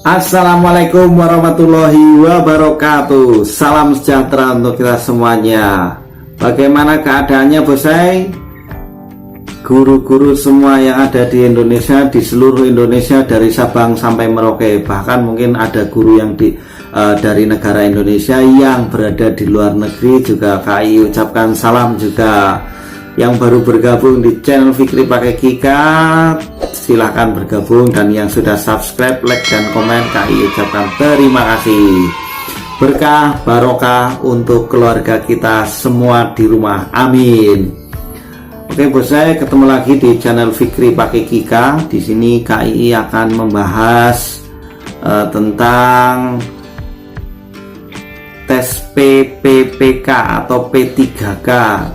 Assalamualaikum warahmatullahi wabarakatuh. Salam sejahtera untuk kita semuanya. Bagaimana keadaannya bosai? Guru-guru semua yang ada di Indonesia, di seluruh Indonesia dari Sabang sampai Merauke. Bahkan mungkin ada guru yang dari negara Indonesia yang berada di luar negeri juga KAI ucapkan salam juga. Yang baru bergabung di channel Fikri Pakai Kika, silahkan bergabung, dan yang sudah subscribe, like, dan komen KAI ucapkan terima kasih. Berkah barokah untuk keluarga kita semua di rumah, amin. Oke bos, saya ketemu lagi di channel Fikri Pakai Kika. Di sini KAI akan membahas tentang tes PPPK atau P3K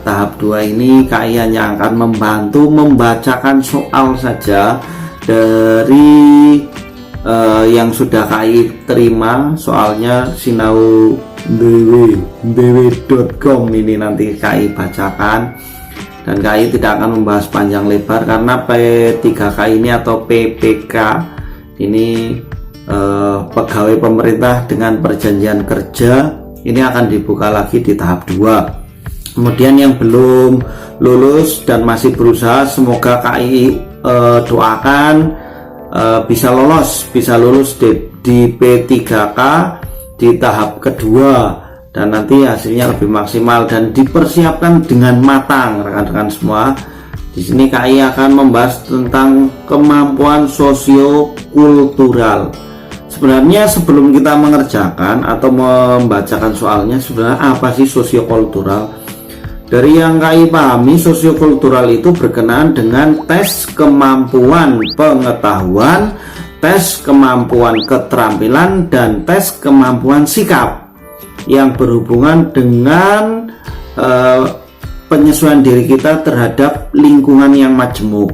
tahap 2 ini. KAI hanya akan membantu membacakan soal saja dari yang sudah KAI terima. Soalnya sinau dw.com ini nanti KAI bacakan, dan KAI tidak akan membahas panjang lebar karena P3K ini atau PPK ini pegawai pemerintah dengan perjanjian kerja ini akan dibuka lagi di tahap 2. Kemudian yang belum lulus dan masih berusaha, semoga KAI doakan bisa lulus di P3K di tahap kedua, dan nanti hasilnya lebih maksimal dan dipersiapkan dengan matang rekan-rekan semua. Di sini KAI akan membahas tentang kemampuan sosiokultural. Sebenarnya sebelum kita mengerjakan atau membacakan soalnya, sebenarnya apa sih sosiokultural? Dari yang KAI pahami, sosiokultural itu berkenaan dengan tes kemampuan pengetahuan, tes kemampuan keterampilan, dan tes kemampuan sikap yang berhubungan dengan penyesuaian diri kita terhadap lingkungan yang majemuk.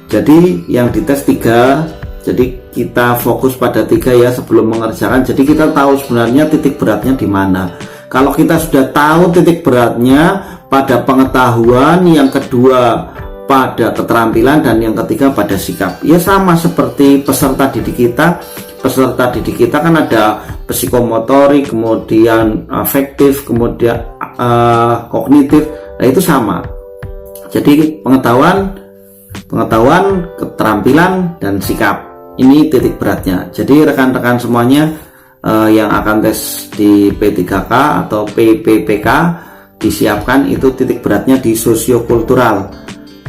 Jadi yang dites 3, jadi kita fokus pada 3 ya sebelum mengerjakan. Jadi kita tahu sebenarnya titik beratnya di mana. Kalau kita sudah tahu titik beratnya pada pengetahuan, yang kedua pada keterampilan, dan yang ketiga pada sikap, ya sama seperti peserta didik kita. Peserta didik kita kan ada psikomotorik, kemudian afektif, kemudian kognitif. Nah itu sama. Jadi pengetahuan, keterampilan, dan sikap, ini titik beratnya. Jadi rekan-rekan semuanya yang akan tes di P3K atau PPPK disiapkan itu titik beratnya di sosiokultural.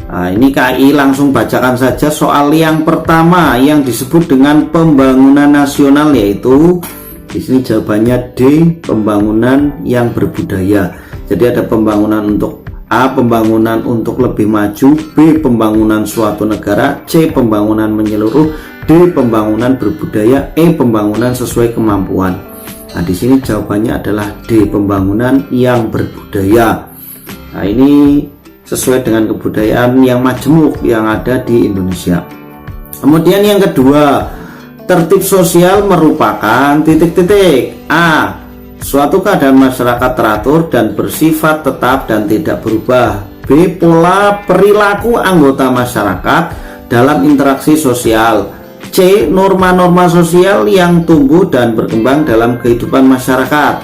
Nah, ini KAI langsung bacakan saja soal yang pertama yang disebut dengan pembangunan nasional, yaitu di sini jawabannya D, pembangunan yang berbudaya. Jadi ada pembangunan untuk A, pembangunan untuk lebih maju, B, pembangunan suatu negara, C, pembangunan menyeluruh, D, pembangunan berbudaya, E, pembangunan sesuai kemampuan. Nah, di sini jawabannya adalah D, pembangunan yang berbudaya. Nah, ini sesuai dengan kebudayaan yang majemuk yang ada di Indonesia. Kemudian yang kedua, tertib sosial merupakan titik-titik. A, suatu keadaan masyarakat teratur dan bersifat tetap dan tidak berubah. B, pola perilaku anggota masyarakat dalam interaksi sosial. C, norma-norma sosial yang tumbuh dan berkembang dalam kehidupan masyarakat.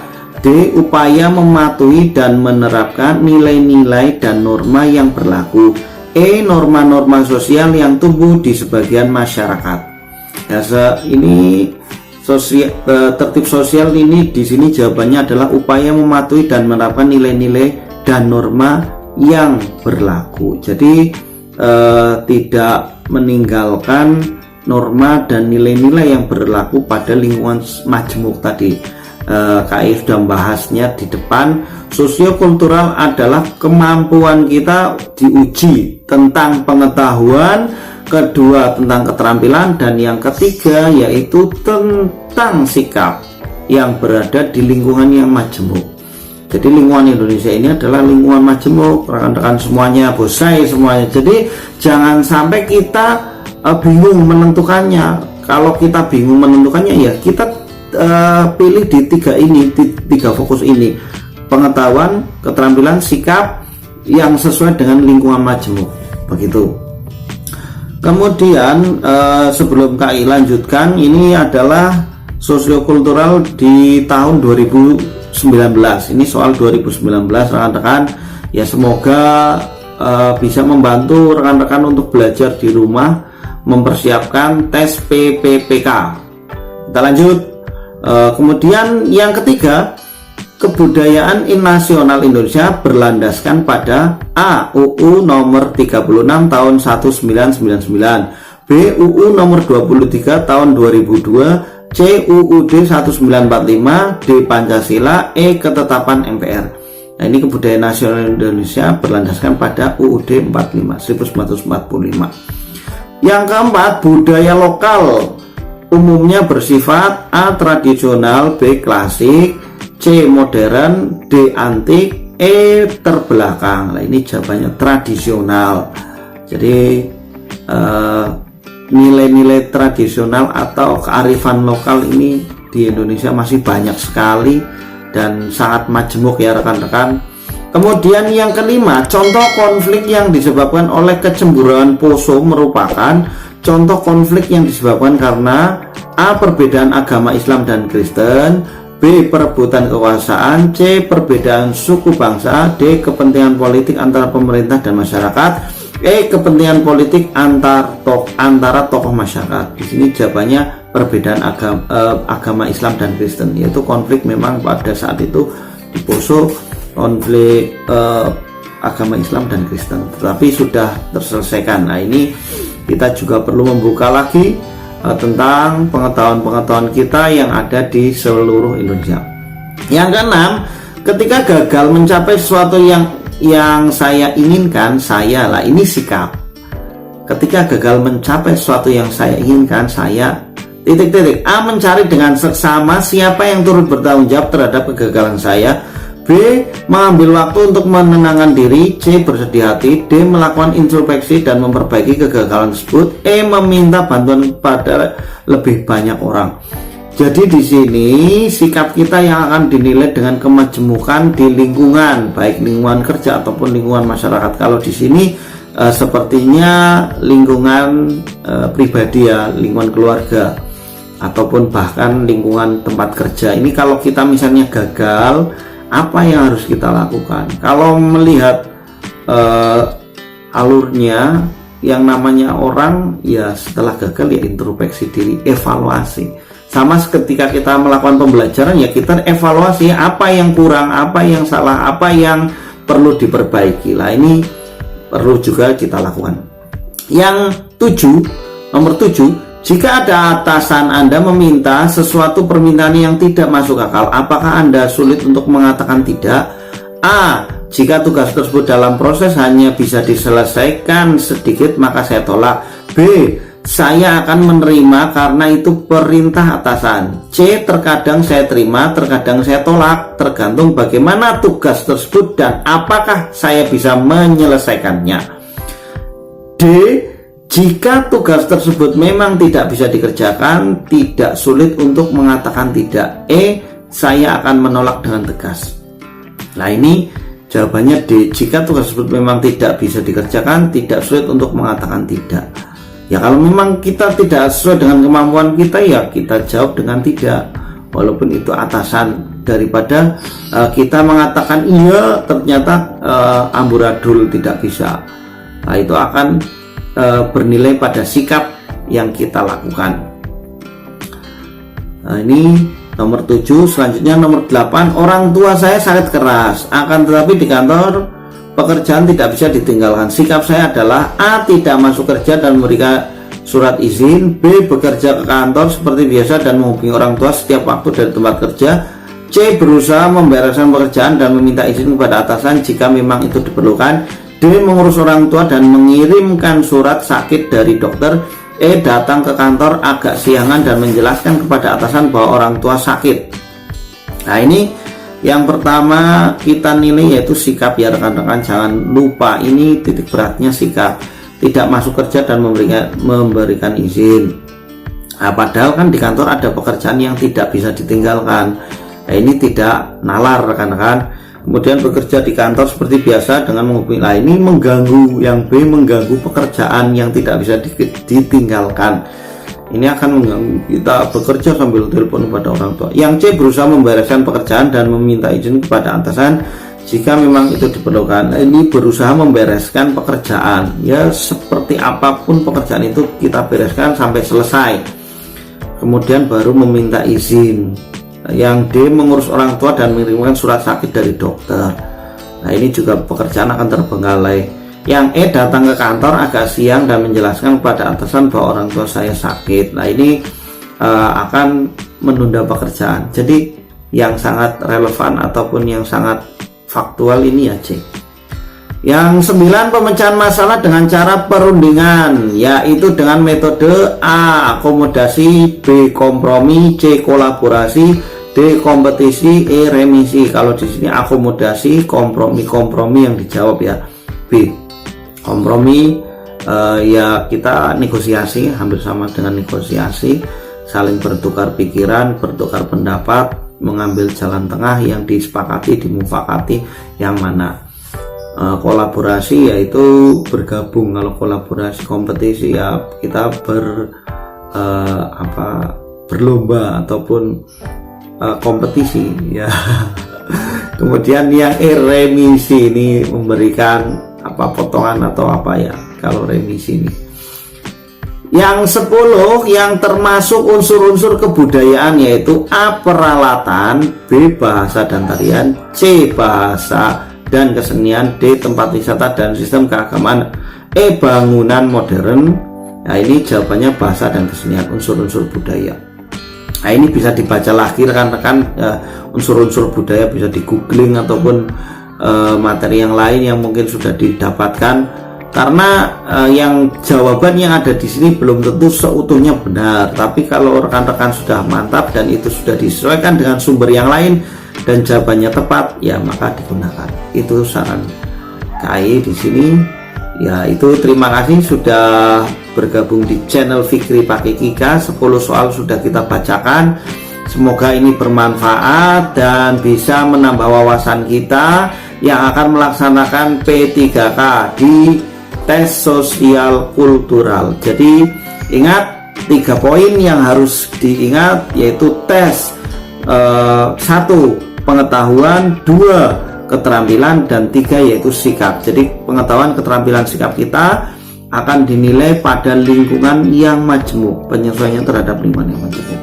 D, upaya mematuhi dan menerapkan nilai-nilai dan norma yang berlaku. E, norma-norma sosial yang tumbuh di sebagian masyarakat. Ya, ini tertib sosial ini di sini jawabannya adalah upaya mematuhi dan menerapkan nilai-nilai dan norma yang berlaku. Jadi tidak meninggalkan norma dan nilai-nilai yang berlaku pada lingkungan majemuk tadi. KAI sudah membahasnya di depan. Sosiokultural adalah kemampuan kita diuji tentang pengetahuan, kedua tentang keterampilan, dan yang ketiga yaitu tentang sikap yang berada di lingkungan yang majemuk. Jadi lingkungan Indonesia ini adalah lingkungan majemuk rekan-rekan semuanya, bosai semuanya. Jadi jangan sampai kita bingung menentukannya. Kalau kita bingung menentukannya, ya kita pilih di 3 ini, di 3 fokus ini: pengetahuan, keterampilan, sikap yang sesuai dengan lingkungan majemuk. Begitu. Kemudian sebelum KI lanjutkan, ini adalah sosiokultural di tahun 2019. Ini soal 2019 rekan-rekan. Ya semoga bisa membantu rekan-rekan untuk belajar di rumah mempersiapkan tes PPPK. Kita lanjut. Kemudian yang ketiga, kebudayaan nasional Indonesia berlandaskan pada A. UU nomor 36 tahun 1999, B. UU nomor 23 tahun 2002, C. UUD 1945, D. Pancasila, E. Ketetapan MPR. Nah, ini kebudayaan nasional Indonesia berlandaskan pada UUD 1945. Yang keempat, budaya lokal umumnya bersifat A. tradisional, B. klasik, C. modern, D. antik, E. terbelakang. Nah, ini jawabannya tradisional. Jadi nilai-nilai tradisional atau kearifan lokal ini di Indonesia masih banyak sekali dan sangat majemuk ya rekan-rekan. Kemudian yang kelima, contoh konflik yang disebabkan oleh kecemburuan Poso merupakan contoh konflik yang disebabkan karena A. perbedaan agama Islam dan Kristen, B. perebutan kekuasaan, C. perbedaan suku bangsa, D. kepentingan politik antara pemerintah dan masyarakat, E. kepentingan politik antara tokoh masyarakat. Di sini jawabannya perbedaan agama Islam dan Kristen, yaitu konflik memang pada saat itu di Poso konflik agama Islam dan Kristen, tetapi sudah terselesaikan. Nah, ini kita juga perlu membuka lagi tentang pengetahuan-pengetahuan kita yang ada di seluruh Indonesia. Yang keenam, ketika gagal mencapai sesuatu yang saya inginkan, ini sikap. Ketika gagal mencapai sesuatu yang saya inginkan, saya A. mencari dengan seksama siapa yang turut bertanggung jawab terhadap kegagalan saya, B. mengambil waktu untuk menenangkan diri, C. bersedih hati, D. melakukan introspeksi dan memperbaiki kegagalan tersebut, E. meminta bantuan pada lebih banyak orang. Jadi di sini sikap kita yang akan dinilai dengan kemajemukan di lingkungan, baik lingkungan kerja ataupun lingkungan masyarakat. Kalau di sini sepertinya lingkungan pribadi ya, lingkungan keluarga ataupun bahkan lingkungan tempat kerja. Ini kalau kita misalnya gagal, apa yang harus kita lakukan? Kalau melihat alurnya, yang namanya orang ya setelah gagal ya introspeksi diri, evaluasi. Sama ketika kita melakukan pembelajaran ya kita evaluasi apa yang kurang, apa yang salah, apa yang perlu diperbaiki. Lah ini perlu juga kita lakukan. Yang nomor 7, jika ada atasan Anda meminta sesuatu permintaan yang tidak masuk akal, apakah Anda sulit untuk mengatakan tidak? A. Jika tugas tersebut dalam proses hanya bisa diselesaikan sedikit, maka saya tolak. B. Saya akan menerima karena itu perintah atasan. C. Terkadang saya terima, terkadang saya tolak, tergantung bagaimana tugas tersebut dan apakah saya bisa menyelesaikannya. D. Jika tugas tersebut memang tidak bisa dikerjakan, tidak sulit untuk mengatakan tidak. E. Saya akan menolak dengan tegas. Nah, ini jawabannya D. Jika tugas tersebut memang tidak bisa dikerjakan, tidak sulit untuk mengatakan tidak. Ya kalau memang kita tidak sesuai dengan kemampuan kita, ya kita jawab dengan tidak, walaupun itu atasan, daripada kita mengatakan iya ternyata amburadul tidak bisa. Nah, itu akan bernilai pada sikap yang kita lakukan. Nah, ini nomor 7. Selanjutnya nomor 8, orang tua saya sangat keras, akan tetapi di kantor pekerjaan tidak bisa ditinggalkan. Sikap saya adalah A. tidak masuk kerja dan memberikan surat izin, B. bekerja ke kantor seperti biasa dan menghubungi orang tua setiap waktu dari tempat kerja, C. berusaha membereskan pekerjaan dan meminta izin kepada atasan jika memang itu diperlukan, D. mengurus orang tua dan mengirimkan surat sakit dari dokter, E. datang ke kantor agak siangan dan menjelaskan kepada atasan bahwa orang tua sakit. Nah, ini yang pertama kita nilai yaitu sikap ya rekan-rekan, jangan lupa ini titik beratnya sikap. Tidak masuk kerja dan memberikan izin. Nah, padahal kan di kantor ada pekerjaan yang tidak bisa ditinggalkan. Nah, ini tidak nalar rekan-rekan. kemudian bekerja di kantor seperti biasa dengan menghubungi. Nah, ini mengganggu, yang B mengganggu pekerjaan yang tidak bisa ditinggalkan. Ini akan mengganggu kita bekerja sambil telepon kepada orang tua. Yang C berusaha membereskan pekerjaan dan meminta izin kepada atasan jika memang itu diperlukan. Nah, ini berusaha membereskan pekerjaan, ya seperti apapun pekerjaan itu kita bereskan sampai selesai, kemudian baru meminta izin. Yang D mengurus orang tua dan mengirimkan surat sakit dari dokter. Nah, ini juga pekerjaan akan terbengkalai. Yang E datang ke kantor agak siang dan menjelaskan kepada atasan bahwa orang tua saya sakit. Nah, ini akan menunda pekerjaan. Jadi yang sangat relevan ataupun yang sangat faktual ini ya C. Yang 9, pemecahan masalah dengan cara perundingan, yaitu dengan metode A akomodasi, B kompromi, C kolaborasi, D kompetisi, E remisi. Kalau di sini akomodasi, kompromi yang dijawab ya B. Kompromi ya kita negosiasi, hampir sama dengan negosiasi, saling bertukar pikiran, bertukar pendapat, mengambil jalan tengah yang disepakati, dimufakati yang mana. Kolaborasi yaitu bergabung. Kalau kolaborasi, kompetisi ya kita berlomba ataupun kompetisi ya. Kemudian yang remisi ini memberikan potongan atau apa ya kalau remisi ini. Yang 10 yang termasuk unsur-unsur kebudayaan yaitu A peralatan, B bahasa dan tarian, C bahasa dan kesenian, D tempat wisata dan sistem keagamaan, E bangunan modern. Nah, ini jawabannya bahasa dan kesenian, unsur-unsur budaya. Nah, ini bisa dibaca lagi rekan-rekan, unsur-unsur budaya bisa di googling ataupun materi yang lain yang mungkin sudah didapatkan, karena yang jawaban yang ada di sini belum tentu seutuhnya benar. Tapi kalau rekan-rekan sudah mantap dan itu sudah disesuaikan dengan sumber yang lain dan jawabannya tepat, ya maka digunakan. Itu saran KAI di sini. Ya itu, terima kasih sudah bergabung di channel Fikri Pakai Kika. 10 soal sudah kita bacakan. Semoga ini bermanfaat dan bisa menambah wawasan kita yang akan melaksanakan P3K di tes sosial kultural. Jadi ingat 3 poin yang harus diingat, yaitu tes 1 pengetahuan, 2 keterampilan, dan 3 yaitu sikap. Jadi pengetahuan, keterampilan, sikap kita akan dinilai pada lingkungan yang majemuk, penyesuaiannya terhadap lingkungan yang majemuk.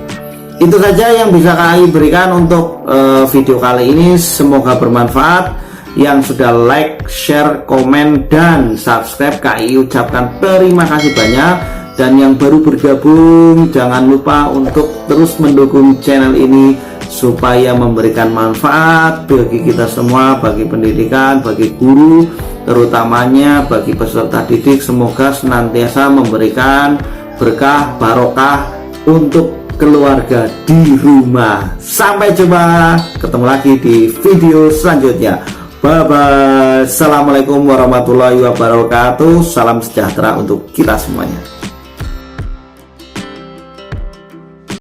Itu saja yang bisa KAI berikan untuk video kali ini. Semoga bermanfaat. Yang sudah like, share, komen, dan subscribe, KAI ucapkan terima kasih banyak. Dan yang baru bergabung, jangan lupa untuk terus mendukung channel ini supaya memberikan manfaat bagi kita semua, bagi pendidikan, bagi guru, terutamanya bagi peserta didik. Semoga senantiasa memberikan berkah, barokah untuk keluarga di rumah. Sampai jumpa, ketemu lagi di video selanjutnya. Bye bye. Assalamualaikum warahmatullahi wabarakatuh. Salam sejahtera untuk kita semuanya.